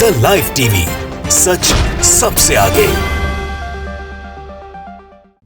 The live TV, सच सबसे आगे।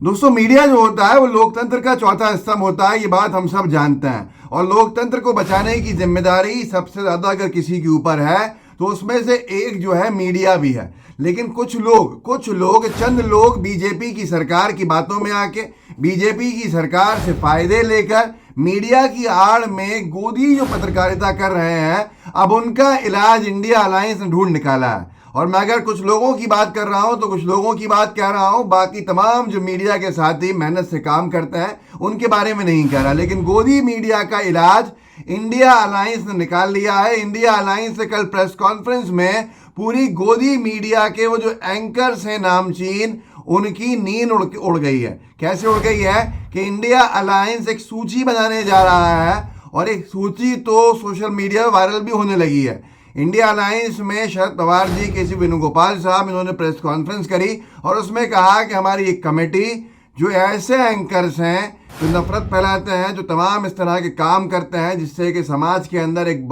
दोस्तों, मीडिया जो होता है वो लोकतंत्र का चौथा स्तंभ होता है, ये बात हम सब जानते हैं। और लोकतंत्र को बचाने की जिम्मेदारी सबसे ज्यादा अगर किसी के ऊपर है तो उसमें से एक जो है मीडिया भी है। लेकिन कुछ लोग चंद लोग बीजेपी की सरकार की बातों में आके बीजेपी की सरकार से फायदे लेकर मीडिया की आड़ में गोदी जो पत्रकारिता कर रहे हैं, अब उनका इलाज इंडिया अलायंस ने ढूंढ निकाला है। और मैं अगर कुछ लोगों की बात कर रहा हूं तो कुछ लोगों की बात कह रहा हूं, बाकी तमाम जो मीडिया के साथी मेहनत से काम करते हैं उनके बारे में नहीं कह रहा। लेकिन गोदी मीडिया का इलाज इंडिया अलायंस ने निकाल लिया है। इंडिया अलायंस से कल प्रेस कॉन्फ्रेंस में पूरी गोदी मीडिया के वो जो एंकर्स हैं नामचीन, उनकी नींद उड़ गई है। कैसे उड़ गई है कि इंडिया अलायंस एक सूची बनाने जा रहा है, और एक सूची तो सोशल मीडिया में वायरल भी होने लगी है। इंडिया अलायंस में शरद पवार जी, केसी वेणुगोपाल साहब, इन्होंने प्रेस कॉन्फ्रेंस करी और उसमें कहा कि हमारी एक कमेटी जो ऐसे एंकर्स हैं जो नफरत फैलाते हैं, जो तमाम इस तरह के काम करते हैं जिससे कि समाज के अंदर एक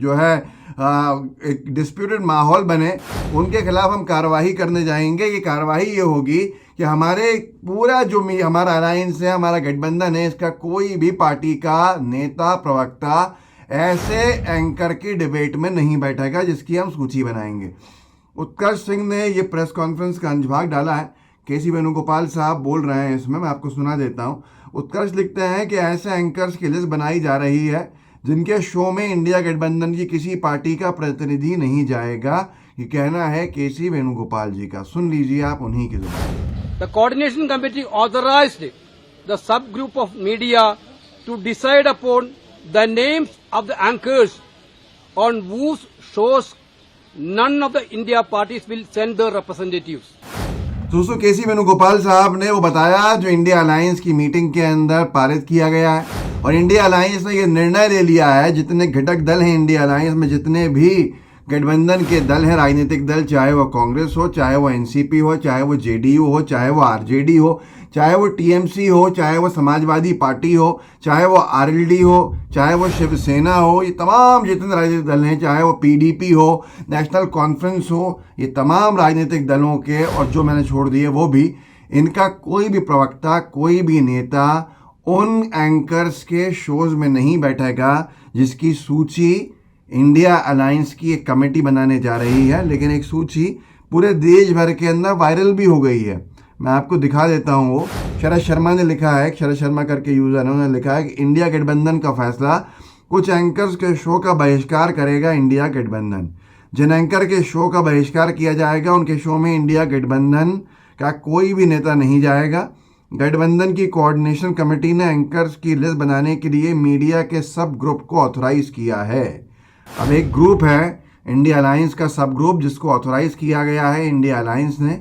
जो है एक डिस्प्यूटेड माहौल बने, उनके खिलाफ हम कार्रवाई करने जाएंगे। ये कार्रवाई ये होगी कि हमारे पूरा जो हमारा अलायंस है, हमारा गठबंधन है, इसका कोई भी पार्टी का नेता प्रवक्ता ऐसे एंकर की डिबेट में नहीं बैठेगा जिसकी हम सूची बनाएंगे। उत्कर्ष सिंह ने ये प्रेस कॉन्फ्रेंस का अंशभाग डाला है। केसी वेणुगोपाल साहब बोल रहे हैं इसमें, मैं आपको सुना देता हूँ। उत्कर्ष लिखते हैं कि ऐसे एंकर्स की लिस्ट बनाई जा रही है जिनके शो में इंडिया गठबंधन की किसी पार्टी का प्रतिनिधि नहीं जाएगा। ये कहना है केसी वेणुगोपाल जी का। सुन लीजिए आप उन्हीं की जुबान। The coordination committee authorized the subgroup of media to decide upon the names of the anchors on whose shows none of the India parties will send their representatives. दोस्तों, केसी वेणुगोपाल साहब ने वो बताया जो इंडिया अलायंस की मीटिंग के अंदर पारित किया गया है। और इंडिया अलायंस ने ये निर्णय ले लिया है, जितने घटक दल हैं इंडिया अलायंस में, जितने भी गठबंधन के दल हैं, राजनीतिक दल, चाहे वो कांग्रेस हो, चाहे वो एनसीपी हो, चाहे वो जेडीयू हो, चाहे वो आरजेडी हो, चाहे वो टीएमसी हो, चाहे वो समाजवादी पार्टी हो, चाहे वो आरएलडी हो, चाहे वो शिवसेना हो, ये तमाम जितने राजनीतिक दल हैं, चाहे वो पीडीपी हो, नेशनल कॉन्फ्रेंस हो, ये तमाम राजनीतिक दलों के, और जो मैंने छोड़ दिए वो भी, इनका कोई भी प्रवक्ता, कोई भी नेता उन एंकर्स के शोज में नहीं बैठेगा जिसकी सूची इंडिया अलायंस की एक कमेटी बनाने जा रही है। लेकिन एक सूची पूरे देश भर के अंदर वायरल भी हो गई है। मैं आपको दिखा देता हूँ। वो शरद शर्मा ने लिखा है, शरद शर्मा करके यूजर है, उन्होंने लिखा है कि इंडिया गठबंधन का फैसला कुछ एंकर्स के शो का बहिष्कार करेगा इंडिया गठबंधन। जिन एंकर के शो का बहिष्कार किया जाएगा उनके शो में इंडिया गठबंधन का कोई भी नेता नहीं जाएगा। गठबंधन की कोऑर्डिनेशन कमेटी ने एंकर्स की लिस्ट बनाने के लिए मीडिया के सब ग्रुप को ऑथोराइज किया है। अब एक ग्रुप है इंडिया अलायंस का सब ग्रुप, जिसको ऑथोराइज किया गया है इंडिया अलायंस ने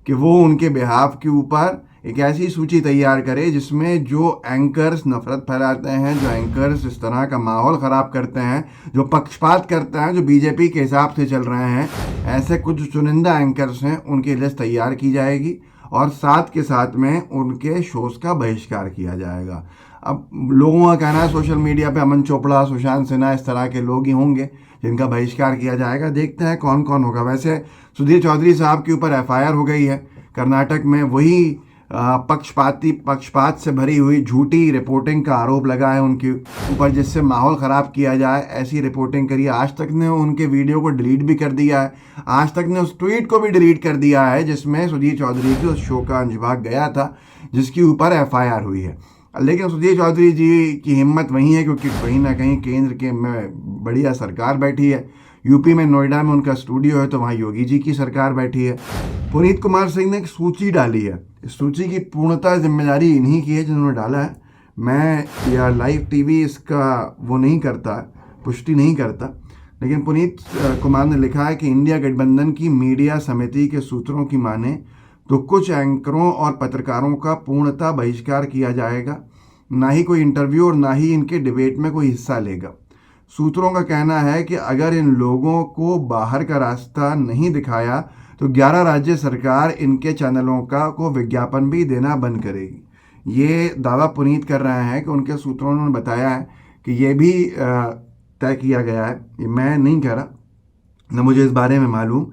कि वो उनके बिहाफ के ऊपर एक ऐसी सूची तैयार करे जिसमें जो एंकर्स नफरत फैलाते हैं, जो एंकर्स इस तरह का माहौल ख़राब करते हैं, जो पक्षपात करते हैं, जो बीजेपी के हिसाब से चल रहे हैं, ऐसे कुछ चुनिंदा एंकर्स हैं, उनकी लिस्ट तैयार की जाएगी और साथ के साथ में उनके शोज़ का बहिष्कार किया जाएगा। अब लोगों का कहना है सोशल मीडिया पे अमन चोपड़ा, सुशांत सिन्हा, इस तरह के लोग ही होंगे जिनका बहिष्कार किया जाएगा। देखते हैं कौन कौन होगा। वैसे सुधीर चौधरी साहब के ऊपर एफआईआर हो गई है कर्नाटक में। वही पक्षपात से भरी हुई झूठी रिपोर्टिंग का आरोप लगा है उनके ऊपर, जिससे माहौल ख़राब किया जाए, ऐसी रिपोर्टिंग करी है। आज तक ने उनके वीडियो को डिलीट भी कर दिया है। आज तक ने उस ट्वीट को भी डिलीट कर दिया है जिसमें सुधीर चौधरी के उस शो का अंशभाग गया था, जिसके ऊपर एफआईआर हुई है। लेकिन सुधीर चौधरी जी की हिम्मत वही है क्योंकि कहीं ना कहीं केंद्र के में बढ़िया सरकार बैठी है। यूपी में नोएडा में उनका स्टूडियो है, तो वहाँ योगी जी की सरकार बैठी है। पुनीत कुमार सिंह ने एक सूची डाली है। इस सूची की पूर्णतः जिम्मेदारी इन्हीं की है जिन्होंने डाला है। मैं या लाइव टीवी इसका वो नहीं करता, पुष्टि नहीं करता, लेकिन पुनीत कुमार ने लिखा है कि इंडिया गठबंधन की मीडिया समिति के सूत्रों की माने तो कुछ एंकरों और पत्रकारों का पूर्णतः बहिष्कार किया जाएगा। ना ही कोई इंटरव्यू और ना ही इनके डिबेट में कोई हिस्सा लेगा। सूत्रों का कहना है कि अगर इन लोगों को बाहर का रास्ता नहीं दिखाया तो 11 राज्य सरकार इनके चैनलों का को विज्ञापन भी देना बंद करेगी। ये दावा पुनीत कर रहे हैं कि उनके सूत्रों ने बताया है कि ये भी तय किया गया है, ये मैं नहीं कह रहा, न मुझे इस बारे में मालूम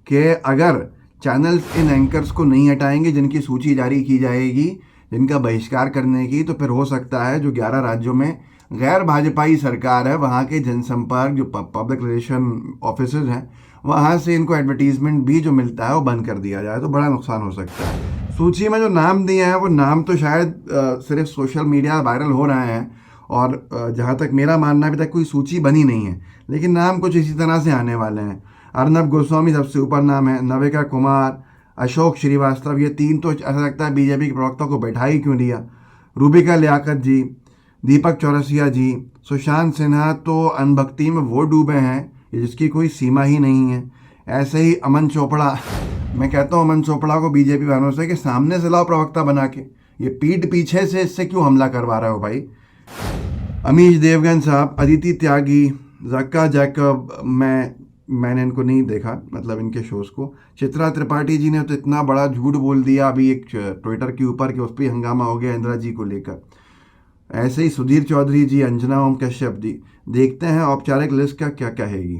कि अगर चैनल्स इन एंकर्स को नहीं हटाएंगे जिनकी सूची जारी की जाएगी, जिनका बहिष्कार करने की, तो फिर हो सकता है जो 11 राज्यों में गैर भाजपाई सरकार है वहाँ के जनसंपर्क जो पब्लिक रिलेशन ऑफिसर्स हैं वहाँ से इनको एडवर्टीजमेंट भी जो मिलता है वो बंद कर दिया जाए, तो बड़ा नुकसान हो सकता है। सूची में जो नाम दिए हैं वो नाम तो शायद सिर्फ सोशल मीडिया वायरल हो रहे हैं और जहाँ तक मेरा मानना अभी तक कोई सूची बनी नहीं है, लेकिन नाम कुछ इसी तरह से आने वाले हैं। अर्नब गोस्वामी सबसे ऊपर नाम है, नविका कुमार, अशोक श्रीवास्तव, ये 3 तो ऐसा लगता है बीजेपी के प्रवक्ता को बैठा ही क्यों दिया। रूबिका लियाकत जी, दीपक चौरसिया जी, सुशांत सिन्हा तो अनभक्ति में वो डूबे हैं जिसकी कोई सीमा ही नहीं है। ऐसे ही अमन चोपड़ा, मैं कहता हूँ अमन चोपड़ा को बीजेपी वालों से कि सामने से लाओ प्रवक्ता बना के, ये पीठ पीछे से इससे क्यों हमला करवा रहे हो भाई। अमीश देवगन साहब, अदिति त्यागी, जक्का जैकब, मैंने इनको नहीं देखा, मतलब इनके शोज़ को। चित्रा त्रिपाठी जी ने तो इतना बड़ा झूठ बोल दिया अभी एक ट्विटर के ऊपर कि उस पर हंगामा हो गया इंदिरा जी को लेकर। ऐसे ही सुधीर चौधरी जी, अंजना ओम कश्यप जी। देखते हैं औपचारिक लिस्ट का क्या कहेगी।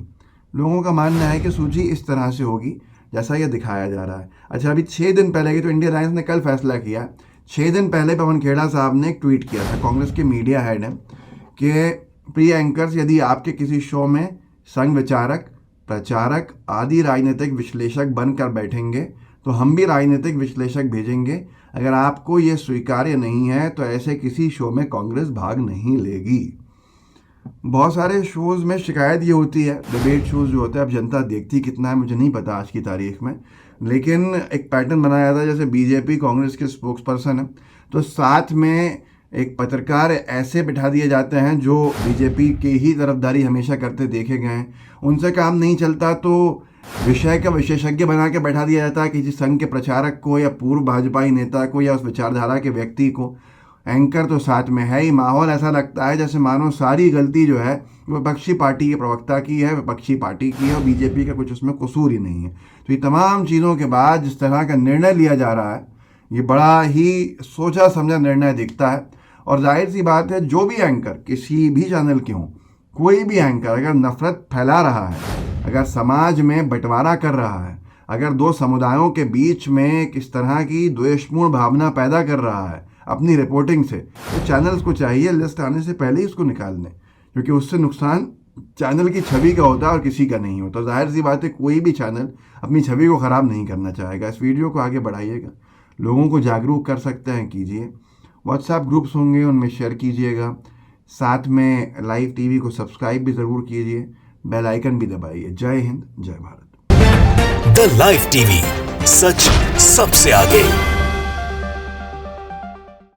लोगों का मानना है कि सूची इस तरह से होगी जैसा ये दिखाया जा रहा है। अच्छा, अभी 6 दिन पहले की तो इंडिया अलायंस ने कल फैसला किया, 6 दिन पहले पवन खेड़ा साहब ने एक ट्वीट किया था, कांग्रेस के मीडिया हेड हैं, कि प्रिय एंकर्स, यदि आपके किसी शो में संघ विचारक, प्रचारक आदि राजनीतिक विश्लेषक बनकर बैठेंगे तो हम भी राजनीतिक विश्लेषक भेजेंगे। अगर आपको ये स्वीकार्य नहीं है तो ऐसे किसी शो में कांग्रेस भाग नहीं लेगी। बहुत सारे शोज़ में शिकायत ये होती है, डिबेट शोज़ जो होते हैं, अब जनता देखती कितना है मुझे नहीं पता आज की तारीख में, लेकिन एक पैटर्न बनाया था जैसे बीजेपी कांग्रेस के स्पोक्स पर्सन है तो साथ में एक पत्रकार ऐसे बिठा दिए जाते हैं जो बीजेपी की ही तरफदारी हमेशा करते देखे गए हैं। उनसे काम नहीं चलता तो विषय का विशेषज्ञ बना के बैठा दिया जाता है किसी संघ के प्रचारक को या पूर्व भाजपाई नेता को या उस विचारधारा के व्यक्ति को। एंकर तो साथ में है ही। माहौल ऐसा लगता है जैसे मानो सारी गलती जो है विपक्षी पार्टी के प्रवक्ता की है, विपक्षी पार्टी की है और बीजेपी का कुछ उसमें कसूर ही नहीं है। तो ये तमाम चीज़ों के बाद जिस तरह का निर्णय लिया जा रहा है ये बड़ा ही सोचा समझा निर्णय दिखता है। और जाहिर सी बात है जो भी एंकर किसी भी चैनल के हों, कोई भी एंकर अगर नफरत फैला रहा है, अगर समाज में बंटवारा कर रहा है, अगर दो समुदायों के बीच में किस तरह की द्वेषपूर्ण भावना पैदा कर रहा है अपनी रिपोर्टिंग से, तो चैनल्स को चाहिए लिस्ट आने से पहले ही उसको निकाल दें, क्योंकि उससे नुकसान चैनल की छवि का होता है और किसी का नहीं होता। जाहिर सी बात है कोई भी चैनल अपनी छवि को ख़राब नहीं करना चाहेगा। इस वीडियो को आगे बढ़ाइएगा, लोगों को जागरूक कर सकते हैं कीजिए। व्हाट्सएप ग्रुप्स होंगे उनमें शेयर कीजिएगा, साथ में लाइव टीवी को सब्सक्राइब भी ज़रूर कीजिए, बेल आइकन भी दबाइए। जय हिंद, जय भारत। द लाइव टीवी, सच सबसे आगे।